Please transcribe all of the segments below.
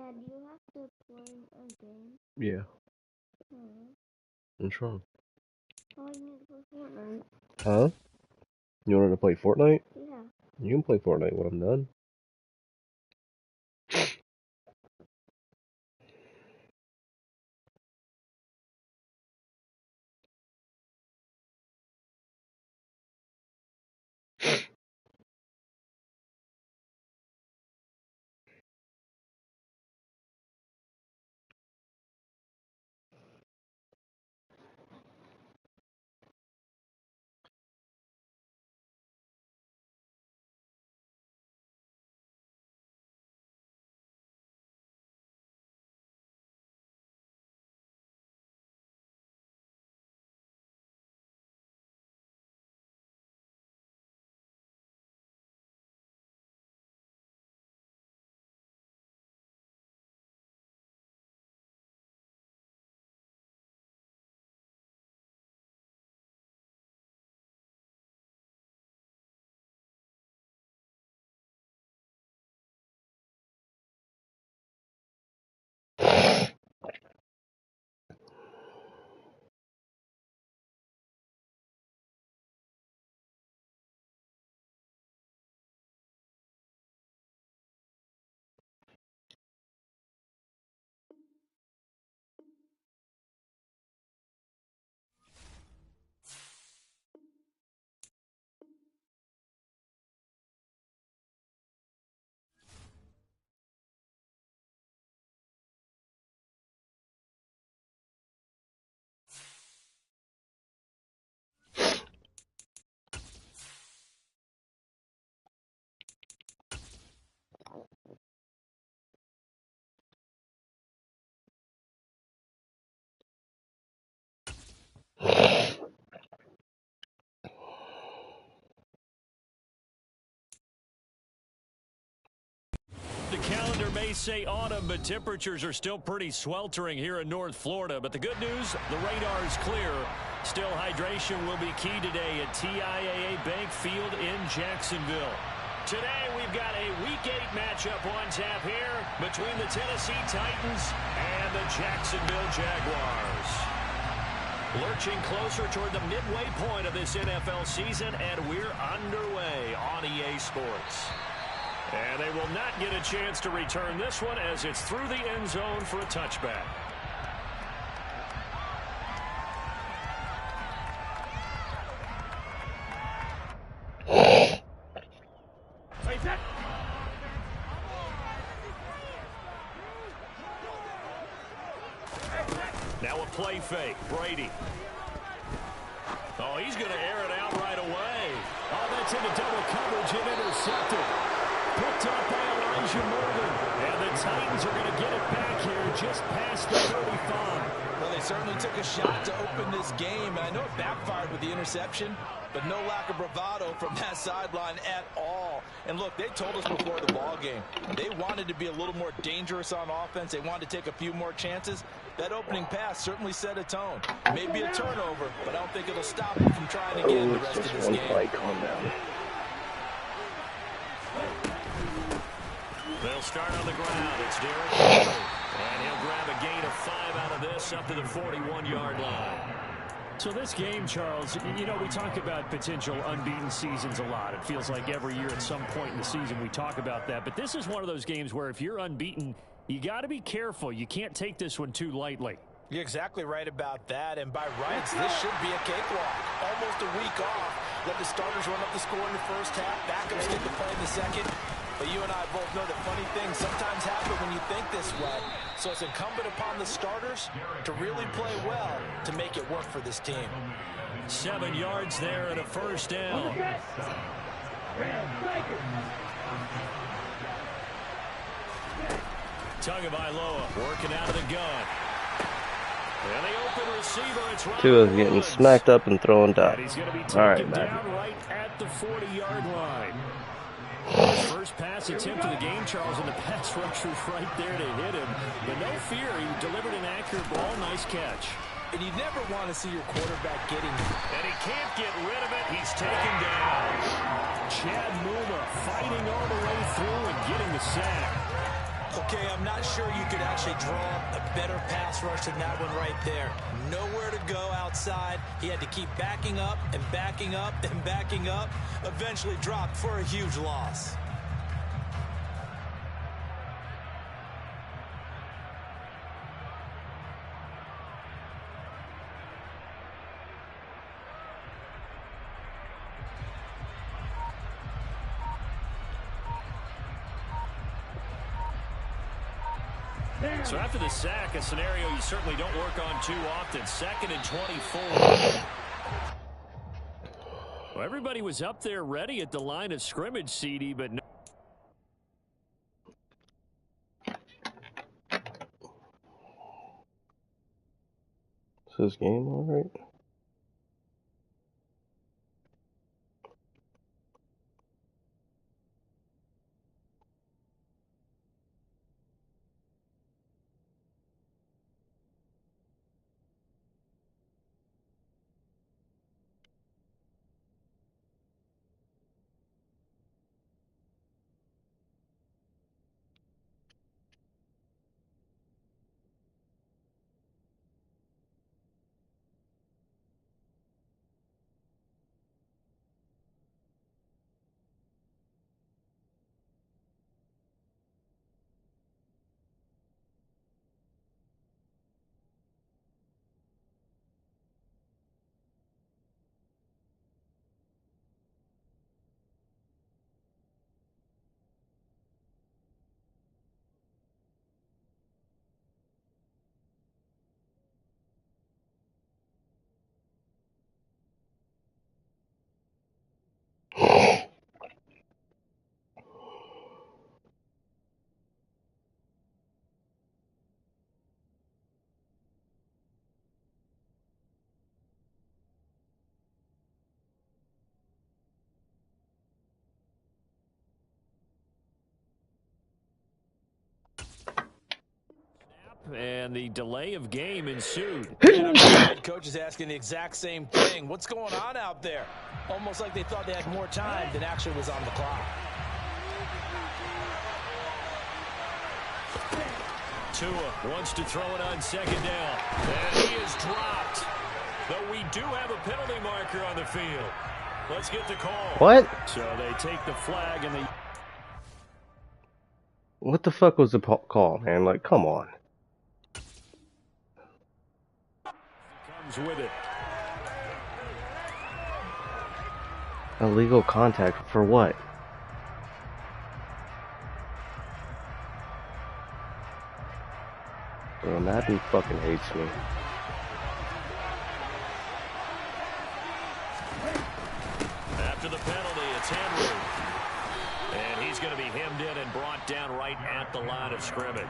Dad, you have to play a game. Yeah. Hmm. What's wrong? Oh, I need to play Fortnite. Huh? You wanted to play Fortnite? Yeah. You can play Fortnite when I'm done. The calendar may say autumn, but temperatures are still pretty sweltering here in North Florida. But the good news, the radar is clear. Still, hydration will be key today at TIAA Bank Field in Jacksonville. Today, we've got a Week 8 matchup on tap here between the Tennessee Titans and the Jacksonville Jaguars. Lurching closer toward the midway point of this NFL season, and we're underway on EA Sports. And they will not get a chance to return this one as it's through the end zone for a touchback. Now a play fake. Brady. Oh, he's going to air it out right away. Oh, that's into double coverage and intercepted. Picked up by Elijah Morgan. And the Titans are going to get it back here just past the 35. Well, they certainly took a shot to open this game, and I know it backfired with the interception, but no lack of bravado from that sideline at all. And look, they told us before the ball game, they wanted to be a little more dangerous on offense. They wanted to take a few more chances. That opening pass certainly set a tone. Maybe a turnover, but I don't think it'll stop them from trying again the rest of this game. Calm down. They'll start on the ground. It's Derrick Henry. And he'll grab a gain of 5 out of this up to the 41-yard line. So this game, Charles, you know, we talk about potential unbeaten seasons a lot. It feels like every year at some point in the season we talk about that. But this is one of those games where if you're unbeaten, you got to be careful. You can't take this one too lightly. You're exactly right about that, and by rights, this should be a cakewalk. Almost a week off. Let the starters run up the score in the first half, backups get to play in the second. But you and I both know that funny things sometimes happen when you think this way. So it's incumbent upon the starters to really play well to make it work for this team. 7 yards there and a first down. Tagovailoa working out of the gun. And the open receiver, it's Robert Tua's getting Woods. smacked up and thrown down. And he's going to be All right, taken man. down right at the 40-yard line. His first pass attempt of the game, Charles, and the pass rusher's right there to hit him. But no fear, he delivered an accurate ball. Nice catch. And you never want to see your quarterback getting... And he can't get rid of it. He's taken down. Chad Muma fighting all the way through and getting the sack. Okay, I'm not sure you could actually draw a better pass rush than that one right there. Nowhere to go outside. He had to keep backing up and backing up and backing up. Eventually dropped for a huge loss. So after the sack, a scenario you certainly don't work on too often. 2nd and 24. Well, everybody was up there ready at the line of scrimmage, CD, but no. Is this game all right? And the delay of game ensued. And the head coach is asking the exact same thing. What's going on out there? Almost like they thought they had more time than actually was on the clock. Tua wants to throw it on 2nd down. And he is dropped. Though we do have a penalty marker on the field. Let's get the call. What? So they take the flag and they... What the fuck was the call, man? Like, come on. Comes with it. Illegal contact for what? Bro, Madden fucking hates me. After the penalty, it's Henry. And he's going to be hemmed in and brought down right at the line of scrimmage.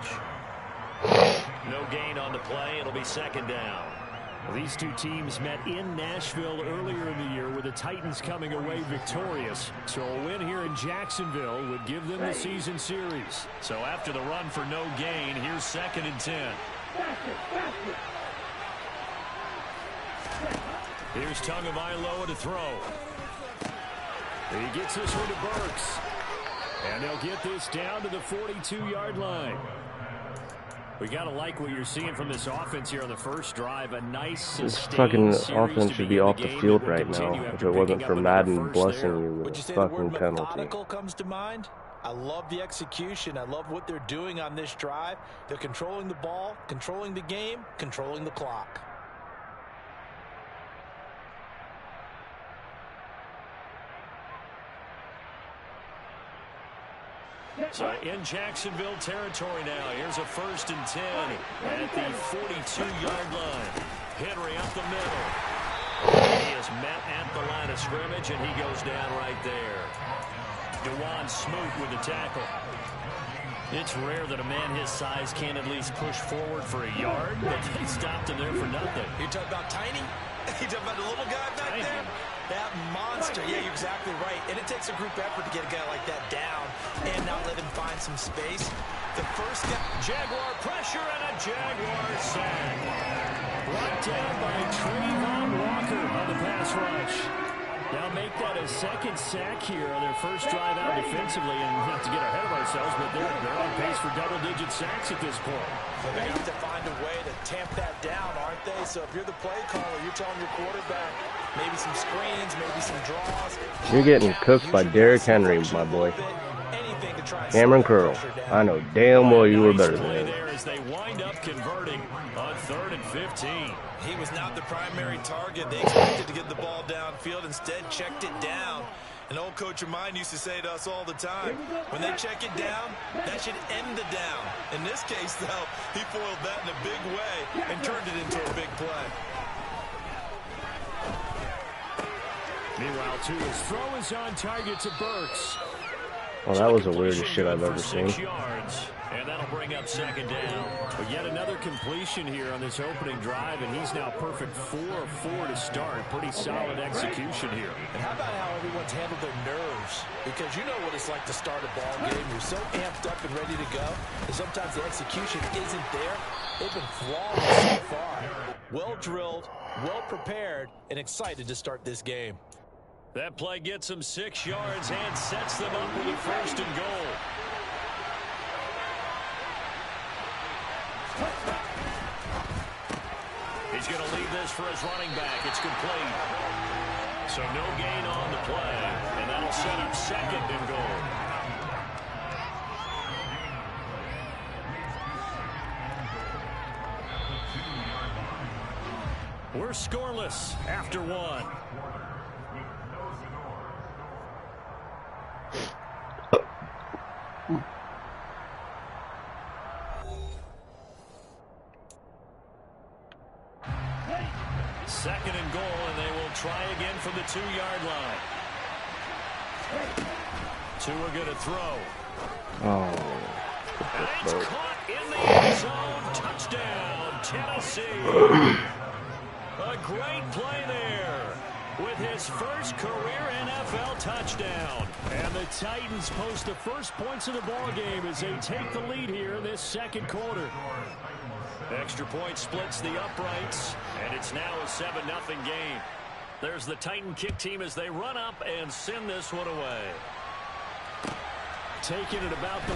No gain on the play. It'll be 2nd down. These two teams met in Nashville earlier in the year with the Titans coming away victorious. So a win here in Jacksonville would give them the season series. So after the run for no gain, here's 2nd and 10. Here's Tagovailoa to throw. He gets this one to Burks. And they'll get this down to the 42-yard line. We got to like what you're seeing from this offense here on the first drive. A nice This fucking offense should be off the field right now if it wasn't for Madden blessing you with a fucking penalty. Methodical comes to mind. I love the execution. I love what they're doing on this drive. They're controlling the ball, controlling the game, controlling the clock. So in Jacksonville territory now. Here's a 1st and 10 at the 42-yard line. Henry up the middle. He is met at the line of scrimmage, and he goes down right there. DeJuan Smoot with the tackle. It's rare that a man his size can't at least push forward for a yard, but they stopped him there for nothing. You're talking about tiny? You're talking about the little guy back there? That monster. Yeah, you're exactly right. And it takes a group effort to get a guy like that down and not let him find some space. The first guy. Jaguar pressure and a Jaguar sack. Brought down by Trayvon Walker on the pass rush. Now make that a second sack here on their first drive out defensively, and not to get ahead of ourselves, but they're on pace for double-digit sacks at this point. Well, they have to find a way to tamp that down, aren't they? So if you're the play caller, you're telling your quarterback maybe some screens, maybe some draws. You're getting cooked by Derrick Henry, my boy. Cameron Curl. I know damn well you were better than him. As they wind up converting on 3rd and 15. He was not the primary target. They expected to get the ball downfield, instead checked it down. An old coach of mine used to say to us all the time, when they check it down, that should end the down. In this case, though, he foiled that in a big way and turned it into a big play. Meanwhile, Tua's throw is on target to Burks. Well, that was the weirdest shit I've ever seen. Yards, and that'll bring up 2nd down. But yet another completion here on this opening drive, and he's now perfect 4 of 4 to start. Pretty solid execution here. And how about how everyone's handled their nerves? Because you know what it's like to start a ball game. You're so amped up and ready to go, and sometimes the execution isn't there. They've been flawless so far. Well drilled, well prepared, and excited to start this game. That play gets them 6 yards and sets them up with a 1st and goal. He's going to leave this for his running back. It's complete. So no gain on the play, and that'll set up 2nd and goal. We're scoreless after 1. Second and goal, and they will try again from the 2-yard line. Tua going to throw. Oh. And it's caught in the end zone. Touchdown, Tennessee. A great play there with his first career NFL touchdown. And the Titans post the first points of the ball game as they take the lead here in this 2nd quarter. Extra point splits the uprights, and it's now a 7-0 game. There's the Titan kick team as they run up and send this one away. Taking it about the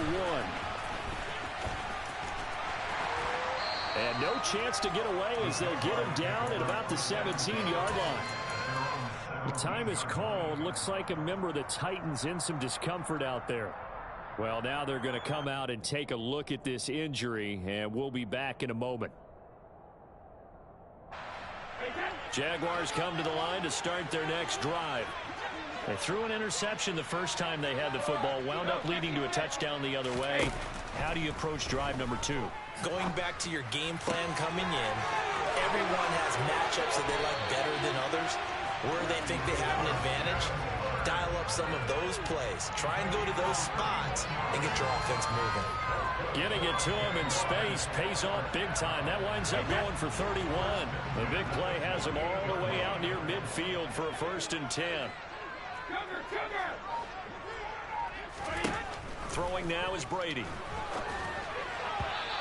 1. And no chance to get away as they'll get him down at about the 17-yard line. The time is called. Looks like a member of the Titans in some discomfort out there. Well, now they're going to come out and take a look at this injury, and we'll be back in a moment. Jaguars come to the line to start their next drive. They threw an interception the first time they had the football, wound up leading to a touchdown the other way. How do you approach drive number 2? Going back to your game plan coming in, everyone has matchups that they like better than others, where they think they have an advantage. Dial up some of those plays. Try and go to those spots and get your offense moving. Getting it to him in space pays off big time. That winds up going for 31. The big play has him all the way out near midfield for a 1st and 10. Throwing now is Brady.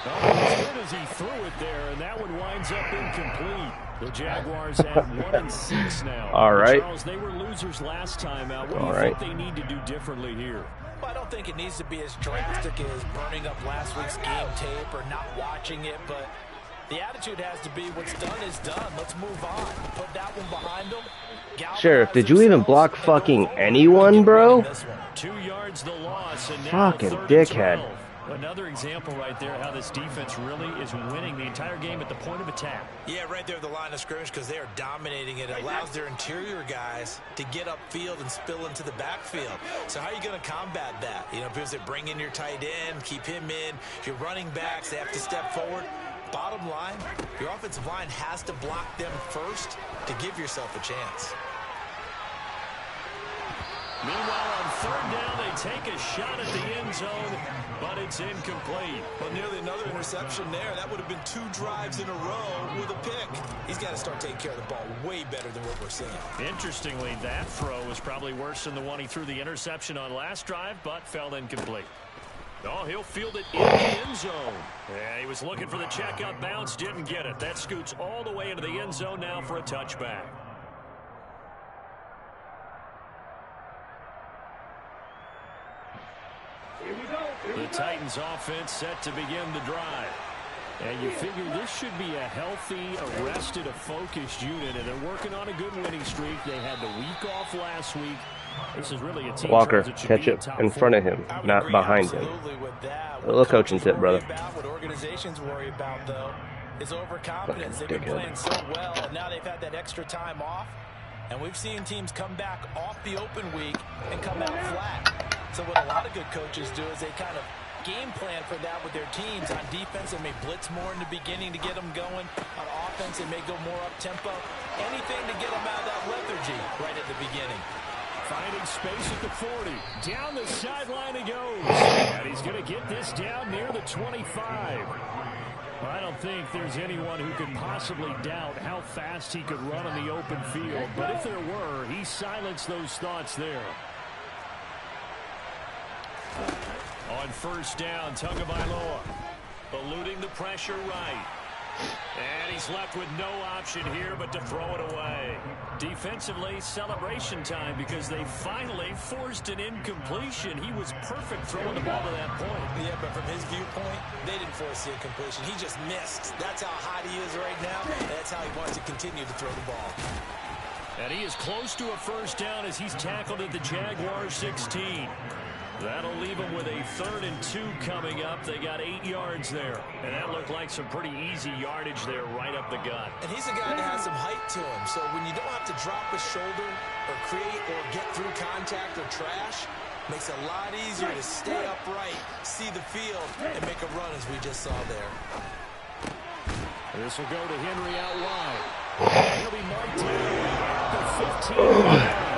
As good as he threw it there, and that one winds up incomplete. The Jaguars have 1-6 now. All right. Charles, they were losers last time out. What do you think they need to do differently here? Well, I don't think it needs to be as drastic as burning up last week's game tape or not watching it, but the attitude has to be what's done is done. Let's move on. Put that one behind them. Sheriff, did you even block fucking anyone, bro? 2 yards the loss, and now fucking dickhead. Another example right there how this defense really is winning the entire game at the point of attack. Yeah, right there at the line of scrimmage because they are dominating it. It allows their interior guys to get upfield and spill into the backfield. So how are you going to combat that? You know, because they bring in your tight end, keep him in. Your running backs, they have to step forward. Bottom line, your offensive line has to block them first to give yourself a chance. Meanwhile, on third down, they take a shot at the end zone, but it's incomplete. Well, nearly another interception there. That would have been 2 drives in a row with a pick. He's got to start taking care of the ball way better than what we're seeing. Interestingly, that throw was probably worse than the one he threw the interception on last drive, but fell incomplete. Oh, he'll field it in the end zone. Yeah, he was looking for the check-up bounce, didn't get it. That scoots all the way into the end zone now for a touchback. The Titans offense set to begin the drive. And you figure this should be a healthy, arrested, a focused unit, and they're working on a good winning streak. They had the week off last week. This is really a team. Walker, catch it in front of him, not behind him. A little coaching tip, brother. What organizations worry about, though, is overconfidence. They've been playing so well, and now they've had that extra time off. And we've seen teams come back off the open week and come out flat. So what a lot of good coaches do is they kind of game plan for that with their teams. On defense, they may blitz more in the beginning to get them going. On offense, they may go more up-tempo. Anything to get them out of that lethargy right at the beginning. Finding space at the 40. Down the sideline he goes. And he's going to get this down near the 25. I don't think there's anyone who could possibly doubt how fast he could run in the open field. But if there were, he silenced those thoughts there. On first down, Tagovailoa eluding the pressure right. And he's left with no option here but to throw it away. Defensively, celebration time because they finally forced an incompletion. He was perfect throwing the ball to that point. Yeah, but from his viewpoint, they didn't force the incompletion. He just missed. That's how hot he is right now. That's how he wants to continue to throw the ball. And he is close to a first down as he's tackled at the Jaguars 16. That'll leave them with a 3rd and 2 coming up. They got 8 yards there. And that looked like some pretty easy yardage there right up the gut. And he's a guy that has some height to him. So when you don't have to drop a shoulder or create or get through contact or trash, makes it a lot easier to stay upright, see the field, and make a run as we just saw there. This will go to Henry out wide. He'll be marked down at the 15.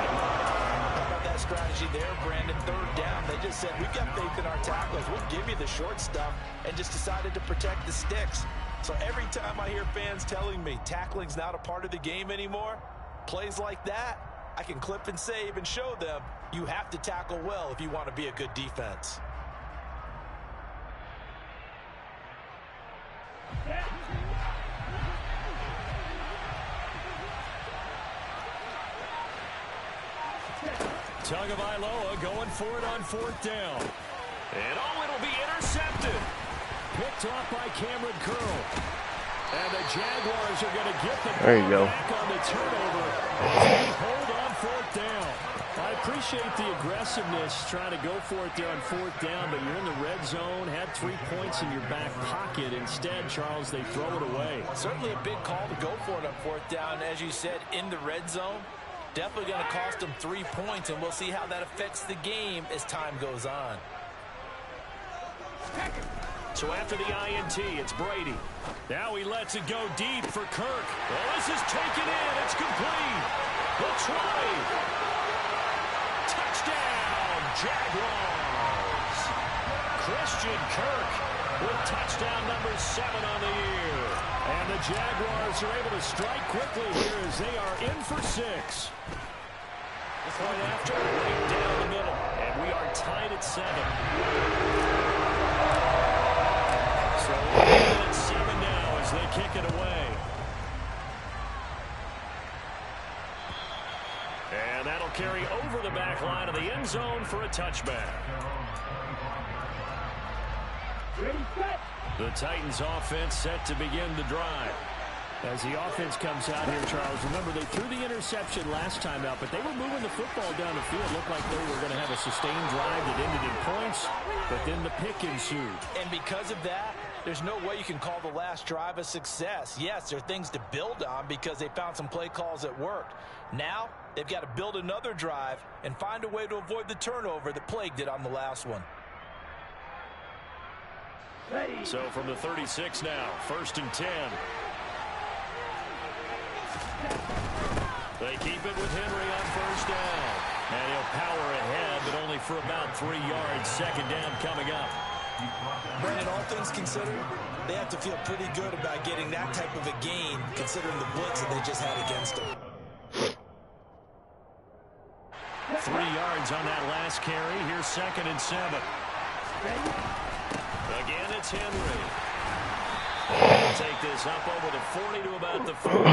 Strategy there, Brandon. 3rd down. They just said, we've got faith in our tackles. We'll give you the short stuff, and just decided to protect the sticks. So every time I hear fans telling me tackling's not a part of the game anymore, plays like that, I can clip and save and show them you have to tackle well if you want to be a good defense. Tagovailoa going for it on 4th down. And it'll be intercepted. Picked off by Cameron Curl. And the Jaguars are going to get the ball back on the turnover. They hold on 4th down. I appreciate the aggressiveness trying to go for it there on 4th down, but you're in the red zone, had 3 points in your back pocket. Instead, Charles, they throw it away. Certainly a big call to go for it on 4th down. As you said, in the red zone. Definitely going to cost them 3 points, and we'll see how that affects the game as time goes on. So after the INT, it's Brady. Now he lets it go deep for Kirk. Well, this is taken in. It's complete. The try. Touchdown, Jaguars. Christian Kirk with touchdown number 7 on the year. And the Jaguars are able to strike quickly here as they are in for 6. Point after, right down the middle. And we are tied at 7. So we're at 7 now as they kick it away. And that'll carry over the back line of the end zone for a touchback. The Titans offense set to begin the drive. As the offense comes out here, Charles, remember they threw the interception last time out, but they were moving the football down the field. Looked like they were going to have a sustained drive that ended in points, but then the pick ensued. And because of that, there's no way you can call the last drive a success. Yes, there are things to build on because they found some play calls that worked. Now, they've got to build another drive and find a way to avoid the turnover that plagued it on the last one. So from the 36 now, 1st and 10. They keep it with Henry on 1st down. And he'll power ahead, but only for about 3 yards. Second down coming up. Brandon, all things considered, they have to feel pretty good about getting that type of a gain, considering the blitz that they just had against them. 3 yards on that last carry. Here's 2nd and 7. Again, it's Henry. He'll take this up over the 40 to about the 41. But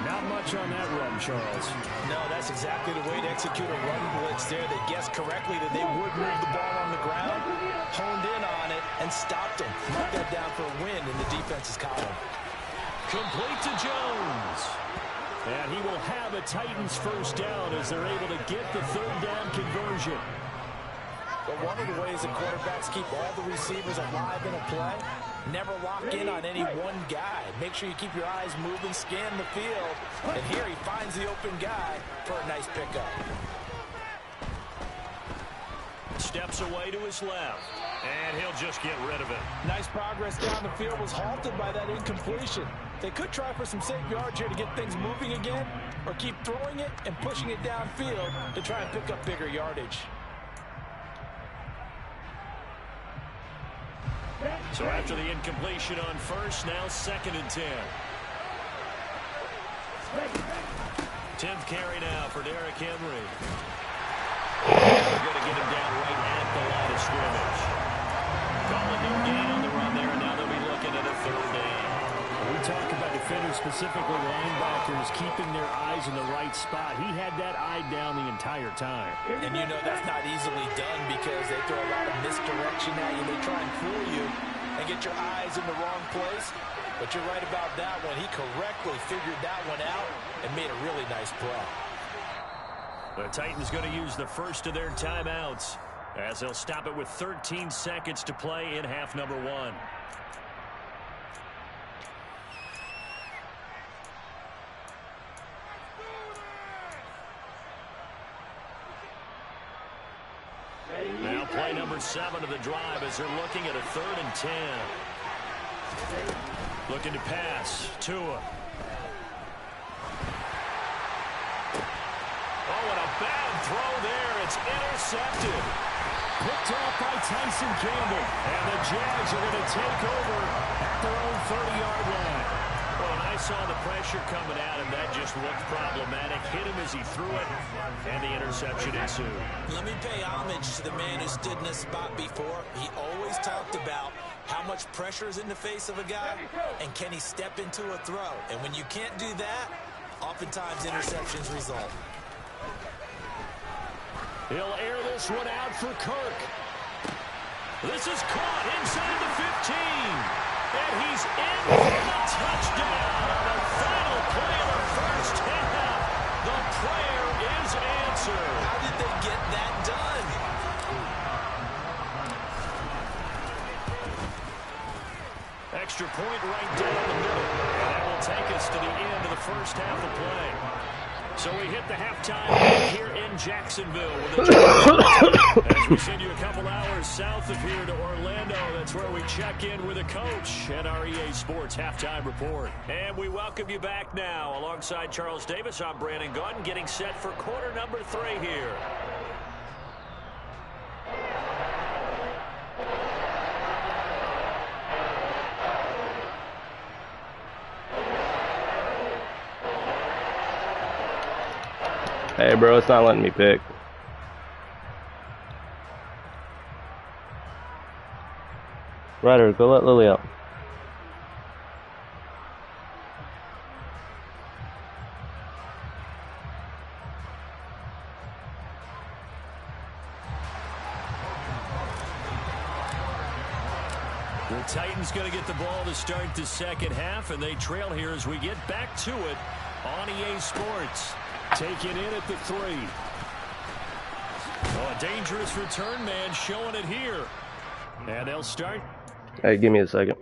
not much on that run, Charles. No, that's exactly the way to execute a run blitz there. They guessed correctly that they would move the ball on the ground, honed in on it, and stopped them. Mark that down for a win in the defense's column. Complete to Jones. And he will have a Titans first down as they're able to get the 3rd down conversion. But one of the ways that quarterbacks keep all the receivers alive in a play, never lock in on any one guy. Make sure you keep your eyes moving, scan the field. And here he finds the open guy for a nice pickup. Steps away to his left. And he'll just get rid of it. Nice progress down the field, was halted by that incompletion. They could try for some safe yards here to get things moving again, or keep throwing it and pushing it downfield to try and pick up bigger yardage. So after the incompletion on first, now 2nd and 10. 10th carry now for Derrick Henry. They're going to get him down right at the line of scrimmage. Calling no gain on the run there, and now they'll be looking at a 3rd down. We talk about defenders, specifically linebackers, keeping their eyes in the right spot. He had that eye down the entire time. And you know that's not easily done because they throw a lot of misdirection at you. They try and fool you and get your eyes in the wrong place. But you're right about that one. He correctly figured that one out and made a really nice play. The Titans going to use the first of their timeouts as they'll stop it with 13 seconds to play in half number 1. Now play number 7 of the drive as they're looking at a 3rd and 10. Looking to pass. Tua. Oh, and a bad throw there. It's intercepted. Picked off by Tyson Campbell. And the Jags are going to take over at their own 30-yard line. Well, and I saw the pressure coming at him. That just looked problematic. Hit him as he threw it, and the interception ensued. Let me pay homage to the man who stood in this spot before. He always talked about how much pressure is in the face of a guy, and can he step into a throw. And when you can't do that, oftentimes interceptions result. He'll air this one out for Kirk. This is caught inside the 15. And he's in for the touchdown. The final play of the first half. The prayer is answered. How did they get that done? Extra point right down the middle. And that will take us to the end of the first half of play. So we hit the halftime break here in Jacksonville with a as we send you a couple hours south of here to Orlando. That's where we check in with a coach at our EA Sports Halftime Report. And we welcome you back now. Alongside Charles Davis, I'm Brandon Gaudin, getting set for quarter number 3 here. Hey, bro, it's not letting me pick. Ryder, go let Lily out. The Titans going to get the ball to start the second half, and they trail here as we get back to it on EA Sports. Taken in at the 3. Oh, a dangerous return man showing it here. And they'll start. Hey, give me a second.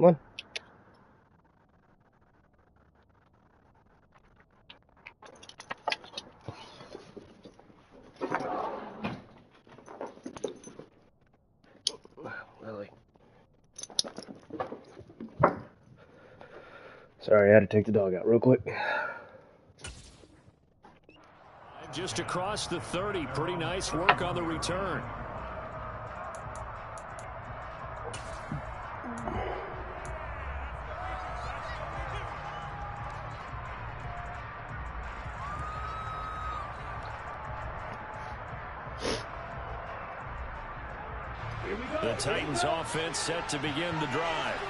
Come on. Lily. Sorry, I had to take the dog out real quick. Just across the 30. Pretty nice work on the return. The Titans offense set to begin the drive.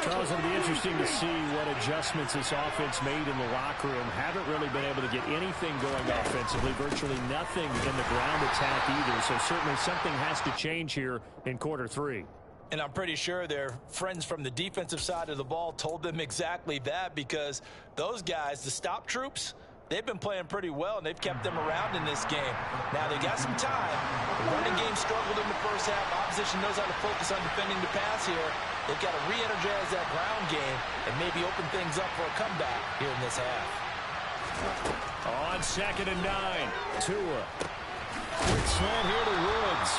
Charles, it'll be interesting to see what adjustments this offense made in the locker room. Haven't really been able to get anything going offensively, virtually nothing in the ground attack either. So certainly something has to change here in quarter 3. And I'm pretty sure their friends from the defensive side of the ball told them exactly that, because those guys, the stop troops, they've been playing pretty well, and they've kept them around in this game. Now, they got some time. The running game struggled in the first half. Opposition knows how to focus on defending the pass here. They've got to re-energize that ground game and maybe open things up for a comeback here in this half. On 2nd and 9. Tua. Quick slant here to Woods.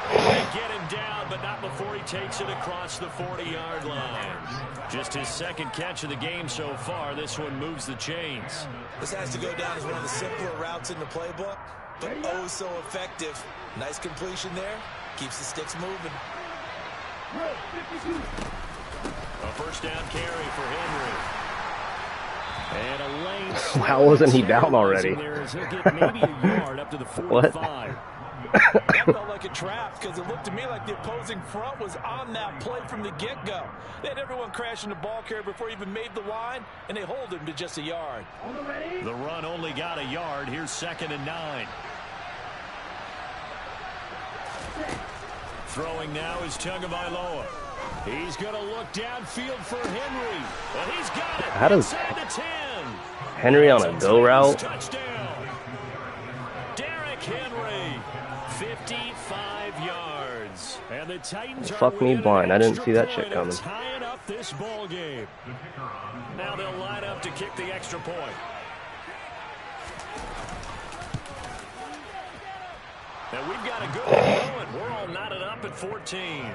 They get him down, but not before he takes it across the 40-yard line. Just his second catch of the game so far. This one moves the chains. This has to go down as one of the simpler routes in the playbook, but oh so effective. Nice completion there. Keeps the sticks moving. A first down carry for Henry. And a lane. How wasn't he down already? He'll get maybe a yard up to the 45. That felt like a trap, because it looked to me like the opposing front was on that play from the get-go. They had everyone crashing the ball carrier before he even made the line, and they hold him to just a yard. The run only got a yard. Here's 2nd and 9. Throwing now is Tagovailoa. He's going to look downfield for Henry. And he's got it. How does inside the 10. Henry on a go route? Touchdown. Derrick Henry. 55 yards. And the Titans Fuck me blind. I didn't see that shit coming. Tying up this ball game. Now they'll line up to kick the extra point. And we've got a good one going. We're all knotted up at 14.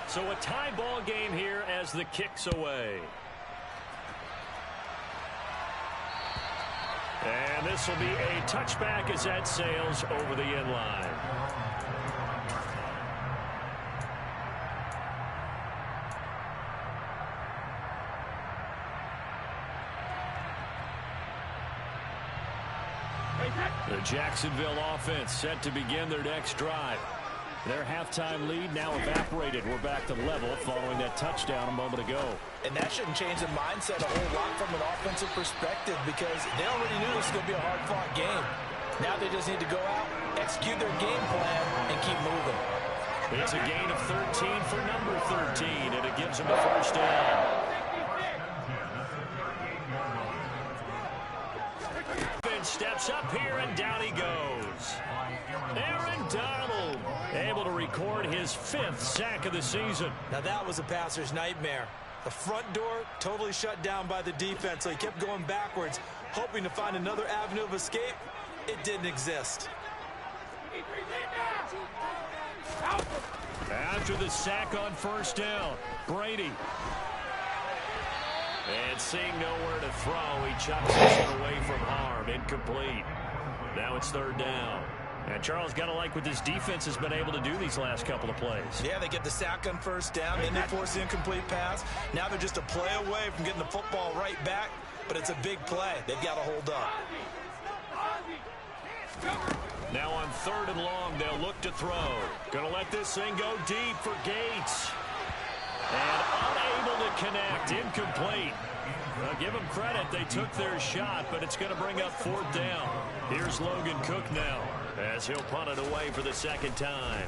So a tie ball game here as the kick's away. And this will be a touchback as that sails over the end line. The Jacksonville offense set to begin their next drive. Their halftime lead now evaporated. We're back to level following that touchdown a moment ago. And that shouldn't change the mindset a whole lot from an offensive perspective, because they already knew this was going to be a hard-fought game. Now they just need to go out, execute their game plan, and keep moving. It's a gain of 13 for number 13, and it gives them a first down. Steps up here, and down he goes. Aaron Donald able to record his 5th sack of the season. Now that was a passer's nightmare. The front door totally shut down by the defense, so he kept going backwards, hoping to find another avenue of escape. It didn't exist. After the sack on first down, Brady. And seeing nowhere to throw, he chucks it away from harm. Incomplete. Now it's 3rd down. And Charles, got to like what this defense has been able to do these last couple of plays. Yeah, they get the sack on first down, then they force the incomplete pass. Now they're just a play away from getting the football right back, but it's a big play. They've got to hold up. Now on 3rd and long, they'll look to throw. Going to let this thing go deep for Gates. And unable to connect. Incomplete. Well, give them credit. They took their shot, but it's going to bring up 4th down. Here's Logan Cook now as he'll punt it away for the 2nd time.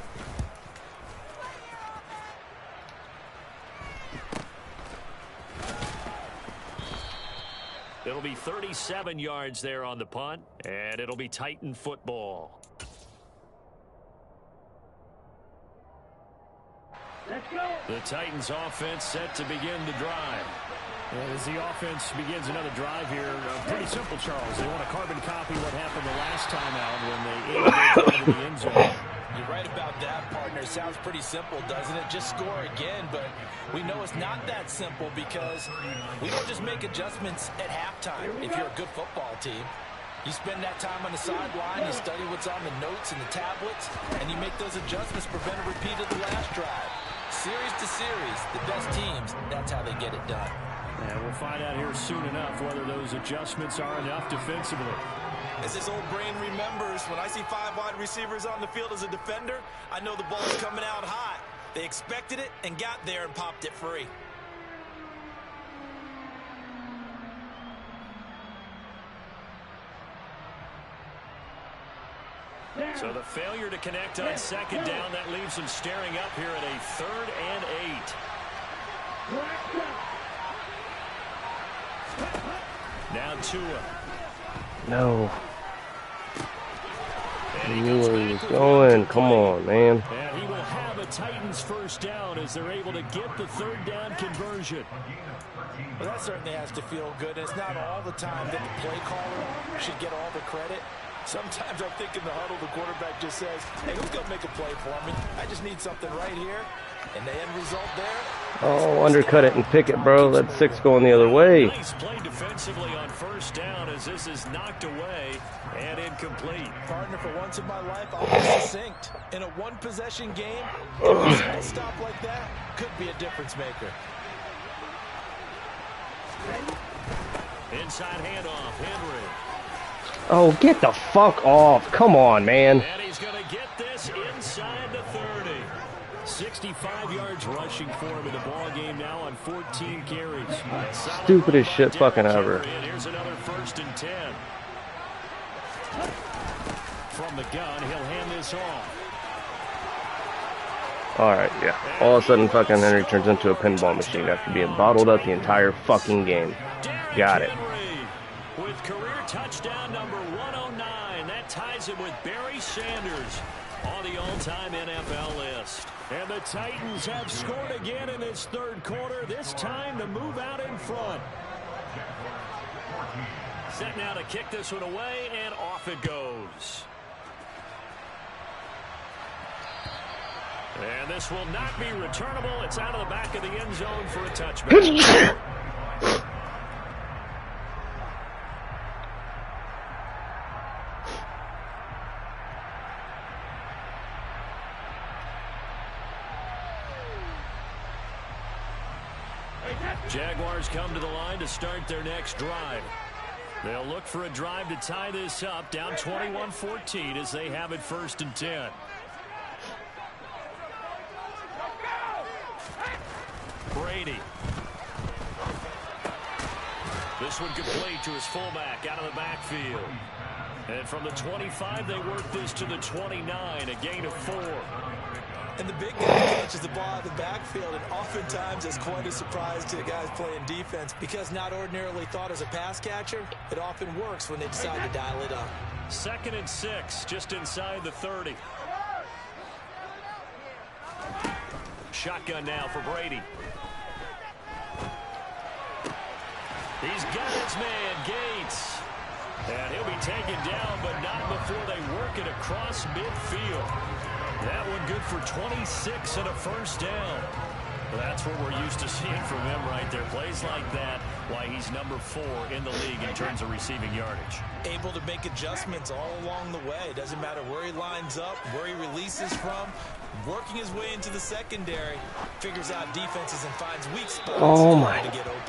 It'll be 37 yards there on the punt, and it'll be Titan football. The Titans offense set to begin the drive. As the offense begins another drive here, pretty simple, Charles. They want to carbon copy what happened the last time out when they ended the end zone. You're right about that, partner. Sounds pretty simple, doesn't it? Just score again, but we know it's not that simple because we don't just make adjustments at halftime if you're a good football team. You spend that time on the sideline, you study what's on the notes and the tablets, and you make those adjustments to prevent a repeat of the last drive. Series to series, the best teams, that's how they get it done. And we'll find out here soon enough whether those adjustments are enough defensively. As this old brain remembers, when I see 5 wide receivers on the field as a defender, I know the ball is coming out hot. They expected it and got there and popped it free. So the failure to connect on second down, that leaves them staring up here at a 3rd and 8. Now Tua. No. I knew where he was going. Come on, man. And he will have a Titans first down as they're able to get the 3rd down conversion. Well, that certainly has to feel good. It's not all the time that the play caller should get all the credit. Sometimes I think in the huddle, the quarterback just says, hey, who's going to make a play for me? I just need something right here. And the end result there. Oh, undercut it and pick it, bro. That's 6 going the other way. Nice play defensively on first down as this is knocked away and incomplete. Partner, for once in my life, I'll be succinct. In a one-possession game, a simple stop like that could be a difference maker. Inside handoff, Henry. Oh, get the fuck off. Come on, man. And he's going to get this inside the 30. 65 yards rushing for him in the ball game now on 14 carries. Stupidest shit fucking ever. And here's another 1st and 10. From the gun, he'll hand this off. Alright, yeah. All of a sudden, fucking Henry turns into a pinball machine after being bottled up the entire fucking game. Got it. With career touchdown number 109. That ties him with Barry Sanders on the all-time NFL list. And the Titans have scored again in this 3rd quarter, this time to move out in front. Set now to kick this one away, and off it goes. And this will not be returnable. It's out of the back of the end zone for a touchback. Jaguars come to the line to start their next drive. They'll look for a drive to tie this up, down 21-14 as they have it 1st and 10. Brady. This one complete to his fullback out of the backfield. And from the 25, they work this to the 29, a gain of 4. And the big guy catches the ball out of the backfield, and oftentimes it's quite a surprise to the guys playing defense because not ordinarily thought as a pass catcher, it often works when they decide to dial it up. 2nd and 6, just inside the 30. Shotgun now for Brady. He's got his man, Gates. And he'll be taken down, but not before they work it across midfield. That one good for 26 and a 1st down. Well, that's what we're used to seeing from him right there. Plays like that, why he's number 4 in the league in terms of receiving yardage. Able to make adjustments all along the way. Doesn't matter where he lines up, where he releases from. Working his way into the secondary. Figures out defenses and finds weak spots. Oh my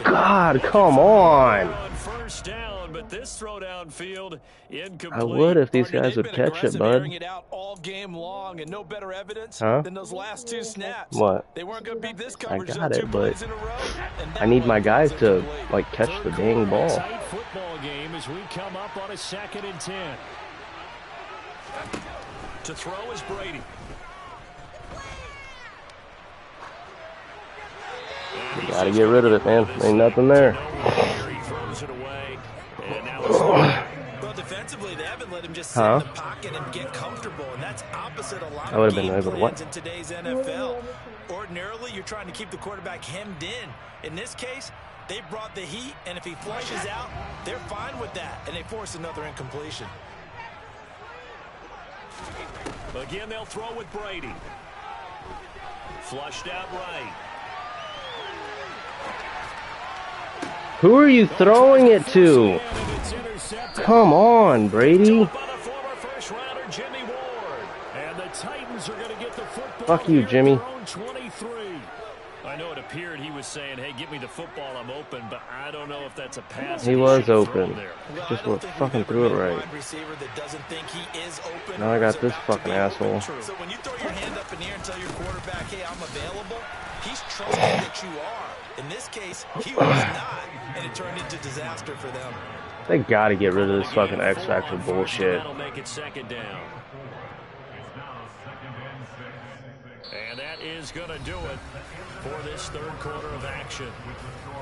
God, come on. On 1st down, but this throw downfield incomplete. I would if these guys would catch it, bud. It out all game long, and no better evidence Huh? than those last 2 snaps. What? They weren't going to beat this I coverage got on 2 it, plays but in a row, and that I need one my guys goes to, incomplete. like, catch the dang ball. Tight football game as we come up on a 2nd and 10. To throw is Brady. You gotta get rid of it, man. Ain't nothing there. He throws it away, and now it's Well, defensively, defensively, they haven't let him just sit in the pocket and get comfortable, and that's opposite a lot of game plans in today's NFL. Ordinarily, you're trying to keep the quarterback hemmed in. In this case, they brought the heat, and if he flushes out, they're fine with that, and they force another incompletion. Again, they'll throw with Brady. Flushed out right. Who are you throwing it to? Come on, Brady. Fuck you, Jimmy. I know it appeared he was saying, hey, give me the football, I'm open, but I don't know if that's a pass. He was open. Just fucking threw it right. Now I got this fucking asshole. So when you throw your hand up in the air and tell your quarterback, hey, I'm available, he's trusting that you are. In this case, he was not, and it turned into disaster for them. They gotta get rid of this fucking X Factor bullshit. That'll make it second down. And that is going to do it for this third quarter of action.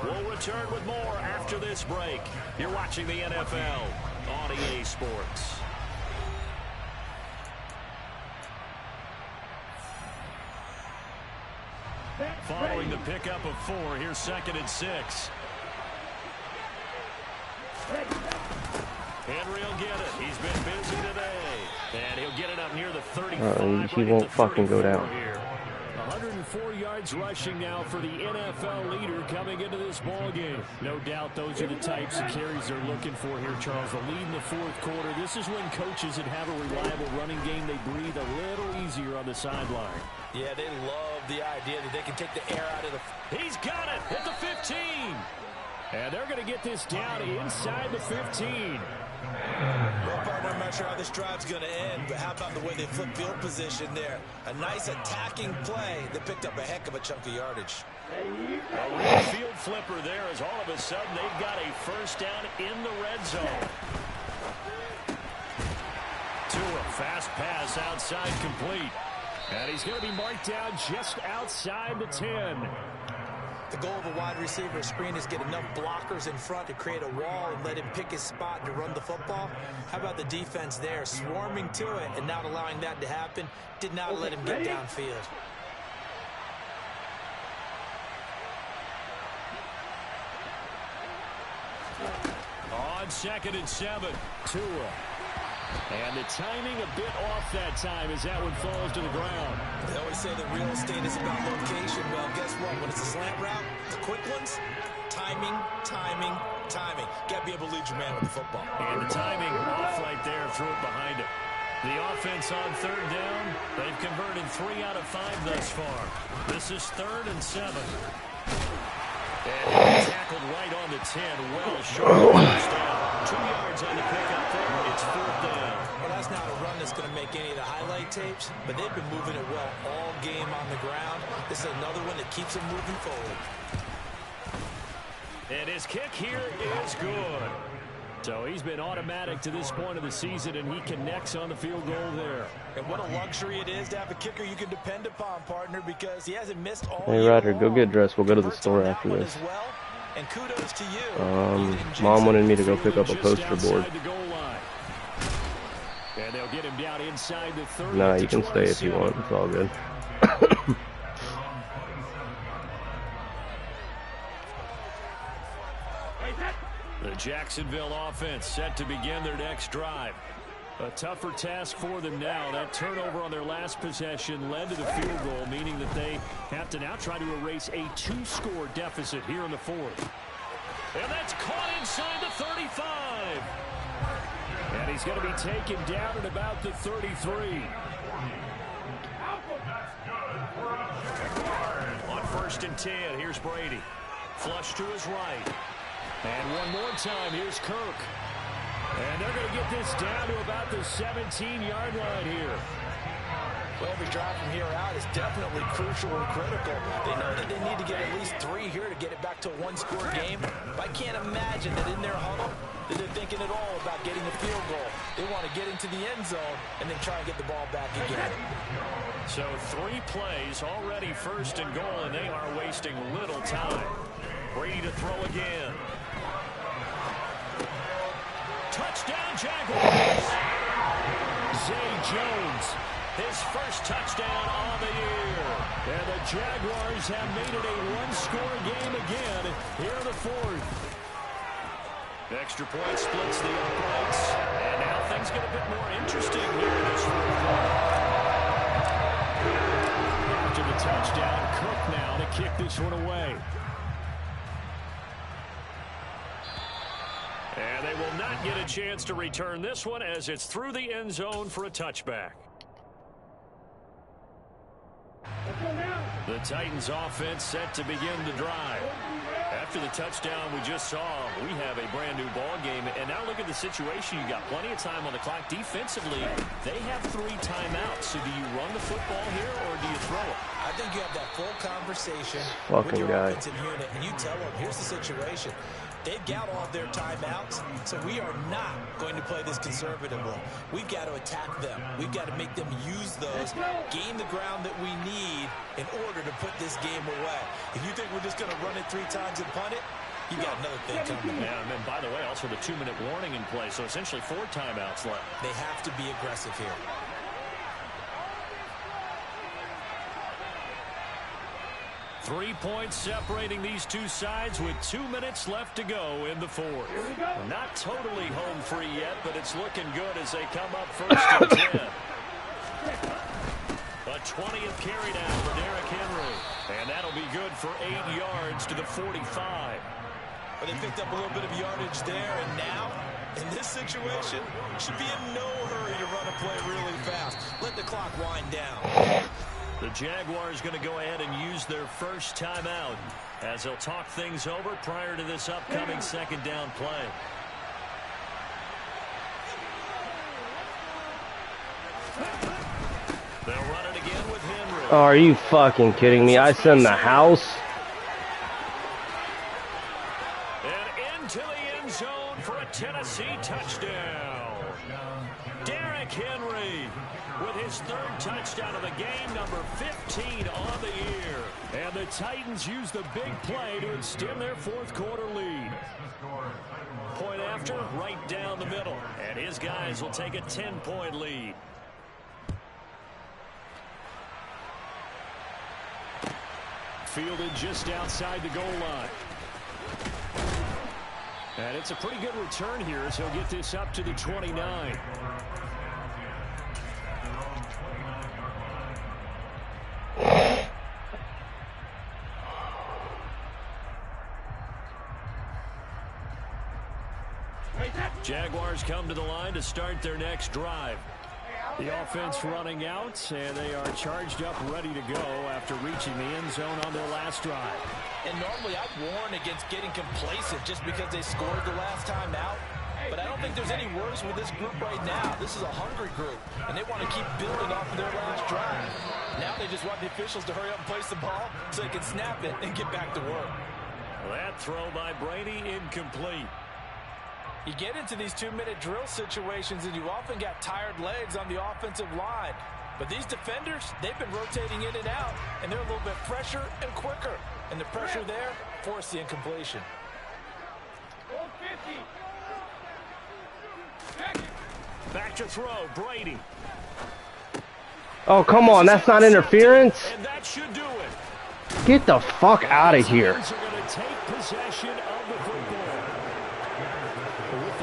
We'll return with more after this break. You're watching the NFL on EA Sports. Following the pickup of 4, here's 2nd and 6. Henry will get it. He's been busy today. And he'll get it up near the 35. He won't fucking go down. 104 yards rushing now for the NFL leader coming into this ball game. No doubt those are the types of carries they're looking for here, Charles. The lead in the fourth quarter. This is when coaches that have a reliable running game, they breathe a little easier on the sideline. Yeah, they love the idea that they can take the air out of the... He's got it at the 15. And they're going to get this down inside the 15. Well, partner, I'm not sure how this drive's going to end, but how about the way they flip field position there? A nice attacking play that picked up a heck of a chunk of yardage. A field flipper there as all of a sudden they've got a first down in the red zone. To a fast pass outside complete. And he's going to be marked down just outside the 10. The goal of a wide receiver screen is get enough blockers in front to create a wall and let him pick his spot to run the football. How about the defense there, swarming to it and not allowing that to happen? Did not let him get downfield. On 2nd and 7. Tua. And the timing a bit off that time as that one falls to the ground. They always say that real estate is about location. Well, guess what? When it's a slant route, the quick ones, timing, timing, timing. Got to be able to lead your man with the football. And the timing off right there, threw it behind it. The offense on 3rd down, they've converted 3 out of 5 thus far. This is 3rd and 7. And tackled right on the 10, well short of the first down. 2 yards on the pickup there. It's 4th down. Well, that's not a run that's going to make any of the highlight tapes, but they've been moving it well all game on the ground. This is another one that keeps them moving forward. And his kick here is good. So he's been automatic to this point of the season, and he connects on the field goal there. And what a luxury it is to have a kicker you can depend upon, partner, because he hasn't missed all Hey, Roger, go get dressed. We'll go to the store after this. Well. And kudos to you. Mom wanted me to go pick up a poster board. And they'll get him down inside the 30. Nah, you can stay if you want. It's all good. The Jacksonville offense set to begin their next drive. A tougher task for them now. That turnover on their last possession led to the field goal, meaning that they have to now try to erase a 2-score deficit here in the 4th. And that's caught inside the 35. And he's going to be taken down at about the 33. On 1st and 10, here's Brady. Flush to his right. And one more time, here's Kirk. And they're going to get this down to about the 17-yard line here. Well, every drive from here out is definitely crucial and critical. They know that they need to get at least 3 here to get it back to a 1-score game. But I can't imagine that in their huddle that they're thinking at all about getting a field goal. They want to get into the end zone and then try and get the ball back again. So 3 plays already 1st and goal, and they are wasting little time. Brady to throw again. Touchdown, Jaguars. Jones, his first touchdown on the year. And the Jaguars have made it a one-score game again here in the fourth. Extra point splits the uprights. And now things get a bit more interesting here in this fourth quarter. After the touchdown, Cook now to kick this one away. And they will not get a chance to return this one as it's through the end zone for a touchback. The Titans offense set to begin the drive. After the touchdown we just saw, we have a brand new ball game. And now look at the situation. You got plenty of time on the clock. Defensively, they have 3 timeouts. So do you run the football here or do you throw it? I think you have that full conversation Fucking with your guy. offensive unit, and you tell them, here's the situation. They've got all of their timeouts, so we are not going to play this conservatively. We've got to attack them. We've got to make them use those, gain the ground that we need in order to put this game away. If you think we're just going to run it 3 times and punt it, you got another thing coming. Yeah, and then, by the way, also the 2-minute warning in play, so essentially 4 timeouts left. They have to be aggressive here. 3 points separating these two sides with 2 minutes left to go in the fourth. Not totally home free yet, but it's looking good as they come up first and 10. A 20th carry down for Derrick Henry. And that'll be good for 8 yards to the 45. But they picked up a little bit of yardage there, and now, in this situation, should be in no hurry to run a play really fast. Let the clock wind down. The Jaguars going to go ahead and use their first timeout as they'll talk things over prior to this upcoming second down play. They'll run it again with Henry. Oh, are you fucking kidding me? I send the house. And into the end zone for a Tennessee touchdown. Derrick Henry with his 3rd touchdown of the game, number 15 on the year. And the Titans use the big play to extend their fourth quarter lead. Point after, right down the middle. And his guys will take a 10-point lead. Fielded just outside the goal line. And it's a pretty good return here as he'll get this up to the 29. Jaguars come to the line to start their next drive. The offense running out, and they are charged up, ready to go after reaching the end zone on their last drive. And normally I'd warn against getting complacent just because they scored the last time out. But I don't think there's any worse with this group right now. This is a hungry group, and they want to keep building off of their last drive. Now they just want the officials to hurry up and place the ball so they can snap it and get back to work. That throw by Brady incomplete. You get into these 2-minute drill situations, and you often got tired legs on the offensive line. But these defenders, they've been rotating in and out, and they're a little bit fresher and quicker. And the pressure there forced the incompletion. Back to throw, Brady. Oh, come on. That's not interference. And that should do it. Get the fuck out of here. Titans are going to take possession of the football.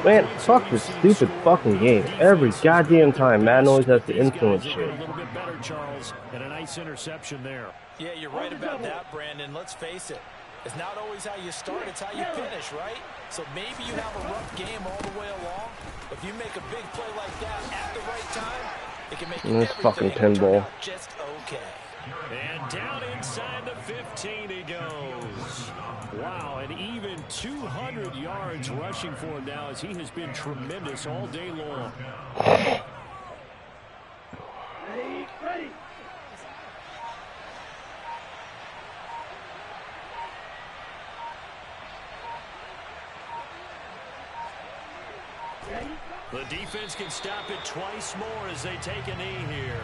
Man, fuck this stupid fucking game. Every goddamn time, Madden always has to influence shit. A little bit better, Charles, and a nice interception there. Yeah, you're right about that, Brandon. Let's face it. It's not always how you start, it's how you finish, right? So maybe you have a rough game all the way along, but if you make a big play like that at the right time, it can make This fucking everything turn pinball. out just okay. And down inside the 15 he goes. Wow, and even 200 yards rushing for him now as he has been tremendous all day long. Ready. The defense can stop it twice more as they take a knee here.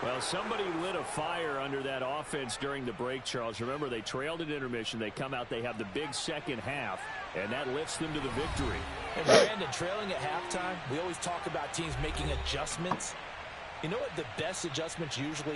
Well, somebody lit a fire under that offense during the break, Charles. Remember, they trailed at intermission. They come out, they have the big second half, and that lifts them to the victory. And Brandon, trailing at halftime, we always talk about teams making adjustments. You know what the best adjustments usually